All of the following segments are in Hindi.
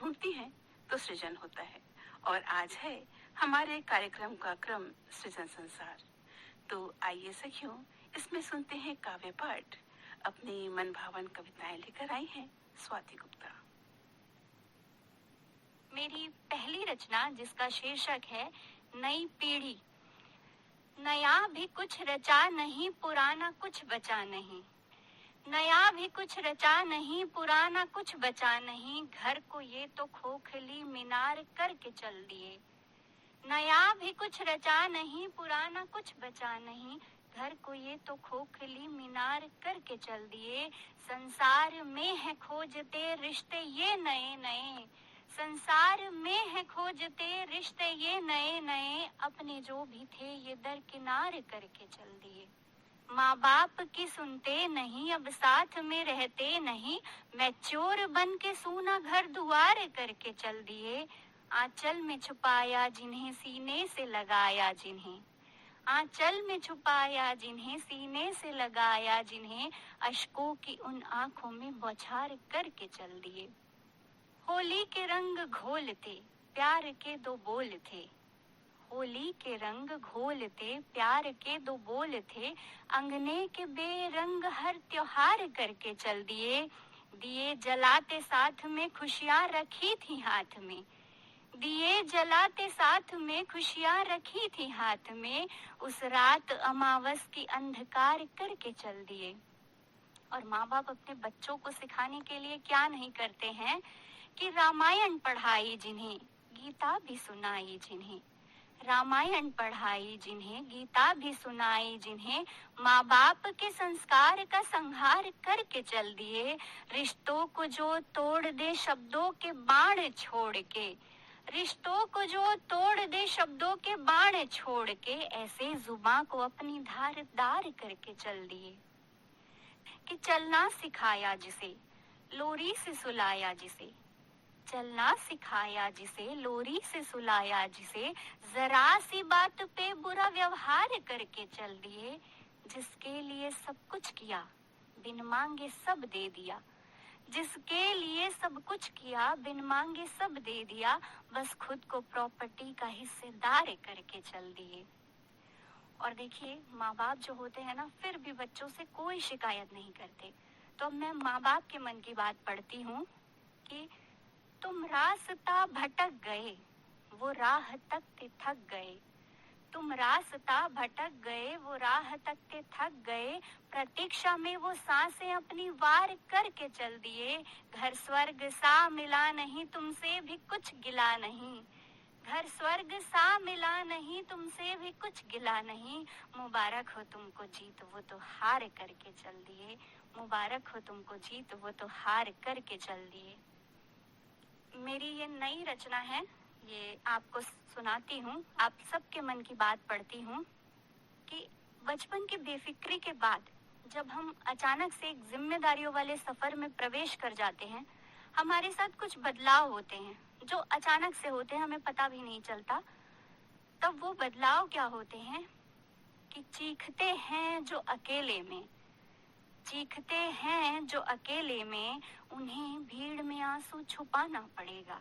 ढूंढती हैं तो सृजन होता है। और आज है हमारे कार्यक्रम का क्रम सृजन संसार। तो आइए सखियों, इसमें सुनते हैं काव्य पाठ। अपनी मन भावन कविताएं लेकर आई हैं स्वाति गुप्ता। मेरी पहली रचना, जिसका शीर्षक है नई पीढ़ी। नया भी कुछ रचा नहीं, पुराना कुछ बचा नहीं। नया भी कुछ रचा नहीं, पुराना कुछ बचा नहीं। घर को ये तो खोखली मीनार करके चल दिए। नया भी कुछ रचा नहीं, पुराना कुछ बचा नहीं। घर को ये तो खोखली मीनार करके चल दिए। संसार में है खोजते रिश्ते ये नए नए। संसार में है खोजते रिश्ते ये नए नए। अपने जो भी थे ये दरकिनार करके चल दिए। माँ बाप की सुनते नहीं, अब साथ में रहते नहीं। मैं चोर बन के सूना घर दुआर करके चल दिए। आंचल में छुपाया जिन्हें सीने से लगाया जिन्हें। आंचल में छुपाया जिन्हें सीने से लगाया जिन्हें। अश्कों की उन आंखों में बौछार करके चल दिए। होली के रंग घोलते प्यार के दो बोल थे। होली के रंग घोलते प्यार के दो बोल थे। अंगने के बेरंग हर त्योहार करके चल दिए। दिए जलाते साथ में खुशियां रखी थी हाथ में। दिए जलाते साथ में खुशियां रखी थी हाथ में। उस रात अमावस की अंधकार करके चल दिए। और माँ बाप अपने बच्चों को सिखाने के लिए क्या नहीं करते हैं कि रामायण पढ़ाई जिन्हें, गीता भी सुनाई जिन्हें। रामायण पढ़ाई जिन्हें, गीता भी सुनाई जिन्हें। माँ बाप के संस्कार का संहार करके चल दिए। रिश्तों को जो तोड़ दे शब्दों के बाण छोड़ के। रिश्तों को जो तोड़ दे शब्दों के बाण छोड़ के। ऐसे जुबान को अपनी धारदार करके चल दिए। कि चलना सिखाया जिसे, लोरी से सुलाया जिसे। चलना सिखाया जिसे, लोरी से सुलाया जिसे। जरा सी बात पे बुरा व्यवहार करके चल दिए। जिसके लिए सब कुछ किया, बिन मांगे सब दे दिया। जिसके लिए सब कुछ किया, बिन मांगे सब दे दिया। बस खुद को प्रॉपर्टी का हिस्सेदार करके चल दिए। और देखिए, माँ बाप जो होते हैं ना, फिर भी बच्चों से कोई शिकायत नहीं करते। तो अब मैं माँ बाप के मन की बात पढ़ती हूँ कि तुम रास्ता भटक गए, वो राह तकते थक गए। तुम रास्ता भटक गए, वो राह तकते थक गए। प्रतीक्षा में वो सांसें अपनी वार करके चल दिए। घर स्वर्ग सा मिला नहीं, तुमसे भी कुछ गिला नहीं। घर स्वर्ग सा मिला नहीं, तुमसे भी कुछ गिला नहीं। मुबारक हो तुमको जीत, वो तो हार करके चल दिए। मुबारक हो तुमको जीत, वो तो हार करके चल दिए। मेरी ये नई रचना है, ये आपको सुनाती हूँ। आप सबके मन की बात पढ़ती हूँ कि बचपन की बेफिक्री के बाद जब हम अचानक से एक जिम्मेदारियों वाले सफर में प्रवेश कर जाते हैं, हमारे साथ कुछ बदलाव होते हैं जो अचानक से होते हैं, हमें पता भी नहीं चलता। तब वो बदलाव क्या होते हैं कि चीखते हैं जो अकेले में। चीखते हैं जो अकेले में, उन्हें भीड़ में आंसू छुपाना पड़ेगा।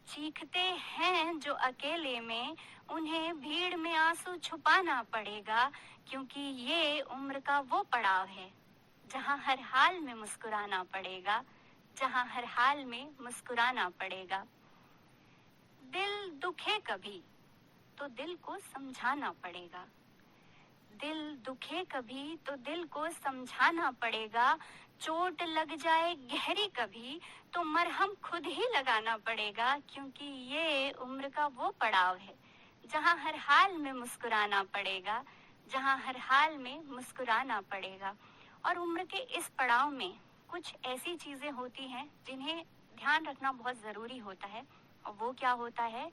चीखते हैं जो अकेले में, उन्हें भीड़ में आंसू छुपाना पड़ेगा। क्योंकि ये उम्र का वो पड़ाव है जहाँ हर हाल में मुस्कुराना पड़ेगा। जहाँ हर हाल में मुस्कुराना पड़ेगा। दिल दुखे कभी तो दिल को समझाना पड़ेगा। दिल दुखे कभी तो दिल को समझाना पड़ेगा। चोट लग जाए गहरी कभी तो मरहम खुद ही लगाना पड़ेगा। क्योंकि ये उम्र का वो पड़ाव है जहाँ हर हाल में मुस्कुराना पड़ेगा। जहाँ हर हाल में मुस्कुराना पड़ेगा। और उम्र के इस पड़ाव में कुछ ऐसी चीजें होती हैं जिन्हें ध्यान रखना बहुत जरूरी होता है। और वो क्या होता है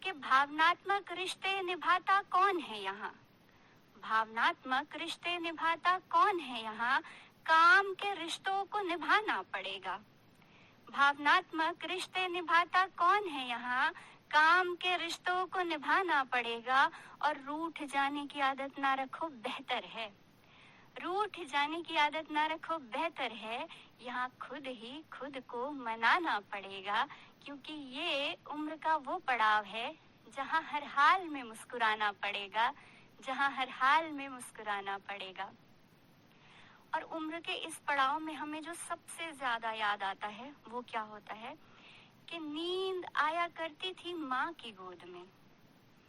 कि भावनात्मक रिश्ते निभाता कौन है यहाँ। भावनात्मक रिश्ते निभाता कौन है यहाँ। काम के रिश्तों को निभाना पड़ेगा। भावनात्मक रिश्ते निभाता कौन है यहाँ। काम के रिश्तों को निभाना पड़ेगा। और रूठ जाने की आदत ना रखो, बेहतर है। रूठ जाने की आदत ना रखो, बेहतर है यहाँ खुद ही खुद को मनाना पड़ेगा, क्योंकि ये उम्र का वो पड़ाव है जहाँ हर हाल में मुस्कुराना पड़ेगा, जहाँ हर हाल में मुस्कुराना पड़ेगा। और उम्र के इस पड़ाव में हमें जो सबसे ज्यादा याद आता है वो क्या होता है कि नींद आया करती थी माँ की गोद में,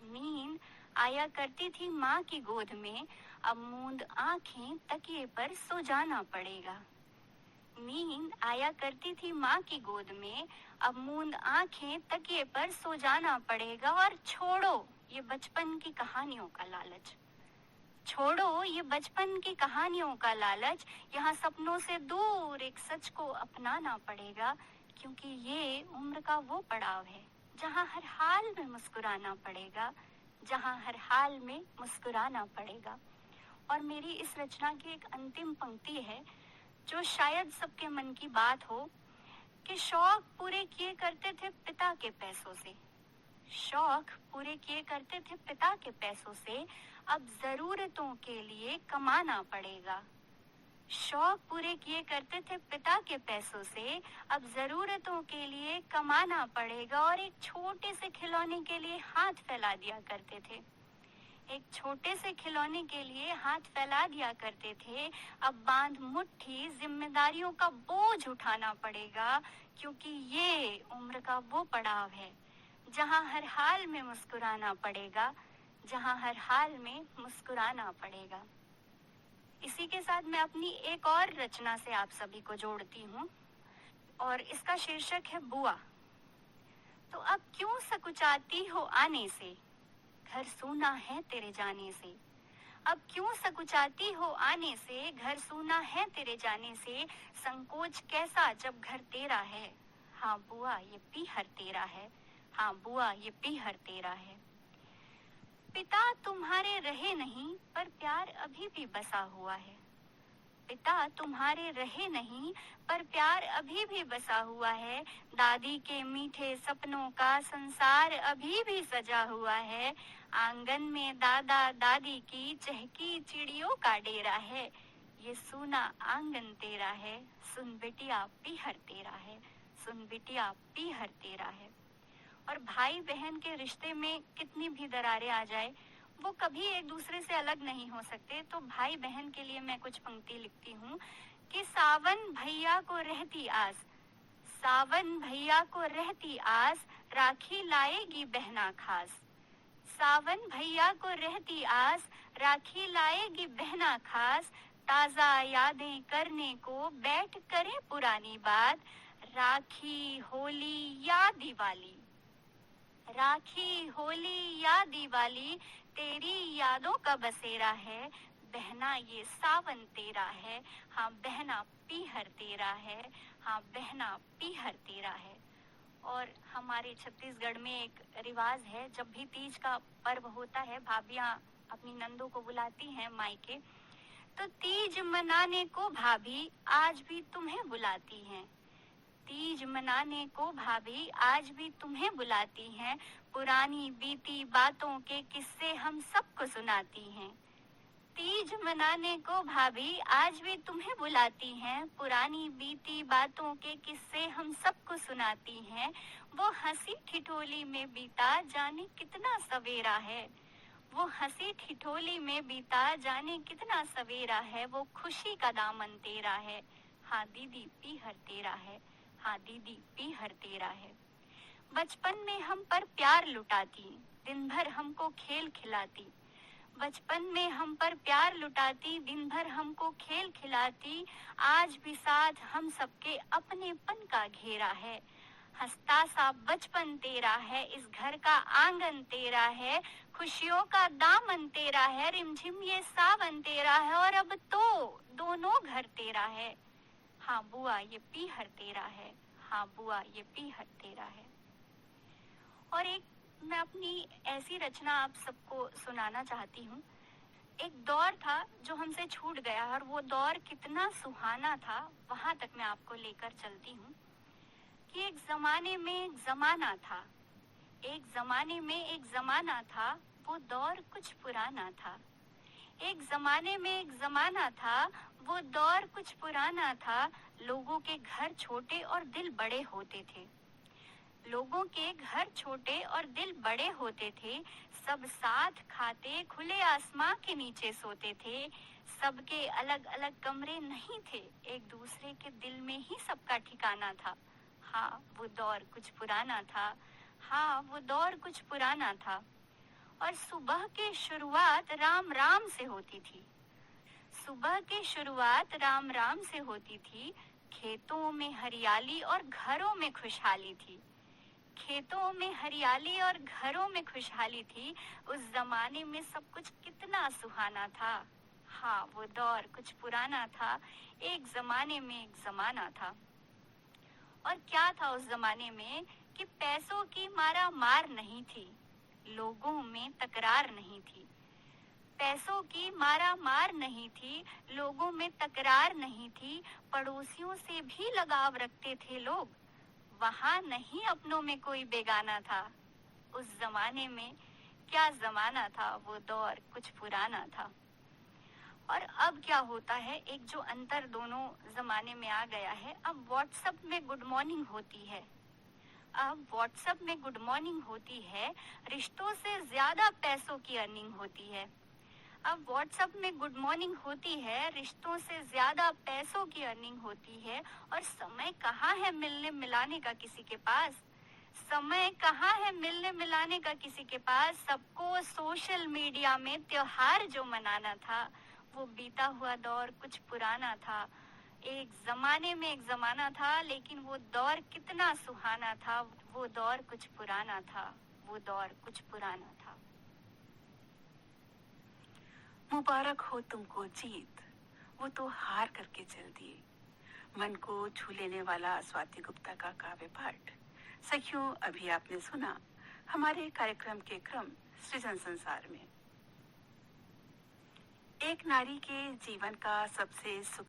नींद आया करती थी माँ की गोद में, अब मूंद आंखें तकिए पर सो जाना पड़ेगा। नींद आया करती थी माँ की गोद में, अब मूंद आंखें तकिए पर सो जाना पड़ेगा। और छोड़ो ये बचपन की कहानियों का लालच, छोड़ो ये बचपन की कहानियों का लालच, यहाँ सपनों से दूर एक सच को अपनाना पड़ेगा, क्योंकि ये उम्र का वो पड़ाव है जहाँ हर हाल में मुस्कुराना पड़ेगा, जहाँ हर हाल में मुस्कुराना पड़ेगा। और मेरी इस रचना की एक अंतिम पंक्ति है जो शायद सबके मन की बात हो कि शौक पूरे किए करते थे पिता के पैसों से, शौक पूरे किए करते थे पिता के पैसों से, अब जरूरतों के लिए कमाना पड़ेगा। शौक पूरे किए करते थे पिता के पैसों से, अब जरूरतों के लिए कमाना पड़ेगा। और एक छोटे से खिलौने के लिए हाथ फैला दिया करते थे, एक छोटे से खिलौने के लिए हाथ फैला दिया करते थे, अब बांध मुट्ठी जिम्मेदारियों का बोझ उठाना पड़ेगा, क्योंकि ये उम्र का वो पड़ाव है जहाँ हर हाल में मुस्कुराना पड़ेगा, जहाँ हर हाल में मुस्कुराना पड़ेगा। इसी के साथ मैं अपनी एक और रचना से आप सभी को जोड़ती हूँ और इसका शीर्षक है बुआ। तो अब क्यों सकुचाती हो आने से, घर सूना है तेरे जाने से, अब क्यों सकुचाती हो आने से, घर सूना है तेरे जाने से, संकोच कैसा जब घर तेरा है, हाँ बुआ ये पीहर तेरा है, हाँ बुआ ये पीहर तेरा है। पिता तुम्हारे रहे नहीं पर प्यार अभी भी बसा हुआ है, पिता तुम्हारे रहे नहीं पर प्यार अभी भी बसा हुआ है, दादी के मीठे सपनों का संसार अभी भी सजा हुआ है, आंगन में दादा दादी की चहकी चिड़ियों का डेरा है, ये सूना आंगन तेरा है, सुन बिटिया पीहर तेरा है, सुन बिटिया पीहर तेरा है। और भाई बहन के रिश्ते में कितनी भी दरारें आ जाए वो कभी एक दूसरे से अलग नहीं हो सकते। तो भाई बहन के लिए मैं कुछ पंक्ति लिखती हूँ कि सावन भैया को रहती आस, सावन भैया को रहती आस, राखी लाएगी बहना खास, सावन भैया को रहती आस, राखी लाएगी बहना खास, ताजा यादें करने को बैठ करे पुरानी बात, राखी होली या दिवाली, राखी होली या दिवाली तेरी यादों का बसेरा है, बहना ये सावन तेरा है, हाँ बहना पीहर तेरा है, हाँ बहना पीहर तेरा है। और हमारे छत्तीसगढ़ में एक रिवाज है, जब भी तीज का पर्व होता है भाभियां अपनी नंदों को बुलाती हैं मायके, तो तीज मनाने को भाभी आज भी तुम्हें बुलाती हैं, तीज मनाने को भाभी आज भी तुम्हें बुलाती हैं, पुरानी बीती बातों के किस्से हम सबको सुनाती हैं, तीज मनाने को भाभी आज भी तुम्हें बुलाती हैं, पुरानी बीती बातों के किस्से हम सबको सुनाती हैं, वो हंसी ठिठोली में बीता जाने कितना सवेरा है, वो हंसी ठिठोली में बीता जाने कितना सवेरा है, वो खुशी का दामन तेरा है, हाँ दीदी पीहर तेरा है, हाँ दीदी पीहर तेरा है। बचपन में हम पर प्यार लुटाती, दिन भर हमको खेल खिलाती, बचपन में हम पर प्यार लुटाती, दिन भर हमको खेल खिलाती, आज भी साथ हम सबके अपनेपन का घेरा है, हंसता सा बचपन तेरा है, इस घर का आंगन तेरा है, खुशियों का दामन तेरा है, रिमझिम ये सावन तेरा है, और अब तो दोनों घर तेरा है, हाँ बुआ ये पीहर तेरा है, हाँ बुआ ये पीहर तेरा है। और एक मैं अपनी ऐसी रचना आप सबको सुनाना चाहती हूँ। एक दौर था जो हमसे छूट गया और वो दौर कितना सुहाना था, वहां तक मैं आपको लेकर चलती हूँ कि एक जमाने में एक जमाना था, एक जमाने में एक जमाना था, वो दौर कुछ पुराना था, एक जमाने में एक जमाना था, वो दौर कुछ पुराना था। लोगों के घर छोटे और दिल बड़े होते थे। लोगों के घर छोटे और दिल बड़े होते थे। सब साथ खाते, खुले आसमां के नीचे सोते थे। सबके अलग अलग कमरे नहीं थे, एक दूसरे के दिल में ही सबका ठिकाना था। हाँ, वो दौर कुछ पुराना था। हाँ, वो दौर कुछ पुराना था। और सुबह की शुरुआत राम राम से होती थी। सुबह की शुरुआत राम राम से होती थी। खेतों में हरियाली और घरों में खुशहाली थी। खेतों में हरियाली और घरों में खुशहाली थी। उस जमाने में सब कुछ कितना सुहाना था। हाँ, वो दौर कुछ पुराना था। एक जमाने में एक जमाना था। और क्या था उस जमाने में कि पैसों की मारा मार नहीं थी, लोगों में तकरार नहीं थी। पैसों की मारा मार नहीं थी, लोगों में तकरार नहीं थी। पड़ोसियों से भी लगाव रखते थे लोग। वहाँ नहीं अपनों में कोई बेगाना था। उस जमाने में क्या जमाना था, वो दौर कुछ पुराना था। और अब क्या होता है, एक जो अंतर दोनों जमाने में आ गया है, अब व्हाट्सएप में गुड मॉर्निंग होती है। अब व्हाट्सएप में गुड मॉर्निंग होती है, रिश्तों से ज्यादा पैसों की अर्निंग होती है। अब व्हाट्सएप में गुड मॉर्निंग होती है, रिश्तों से ज्यादा पैसों की अर्निंग होती है। और समय कहाँ है मिलने मिलाने का किसी के पास। समय कहाँ है मिलने मिलाने का किसी के पास। सबको सोशल मीडिया में त्योहार जो मनाना था, वो बीता हुआ दौर कुछ पुराना था। एक जमाने में एक जमाना था, लेकिन वो दौर कितना सुहाना था। वो दौर कुछ पुराना था। वो दौर कुछ पुराना था। मुबारक हो तुमको जीत, वो तो हार करके चल दिए। मन को छू लेने वाला स्वाति गुप्ता का काव्य पाठ। सखियों, अभी आपने सुना हमारे कार्यक्रम के क्रम सृजन संसार में। एक नारी के जीवन का सबसे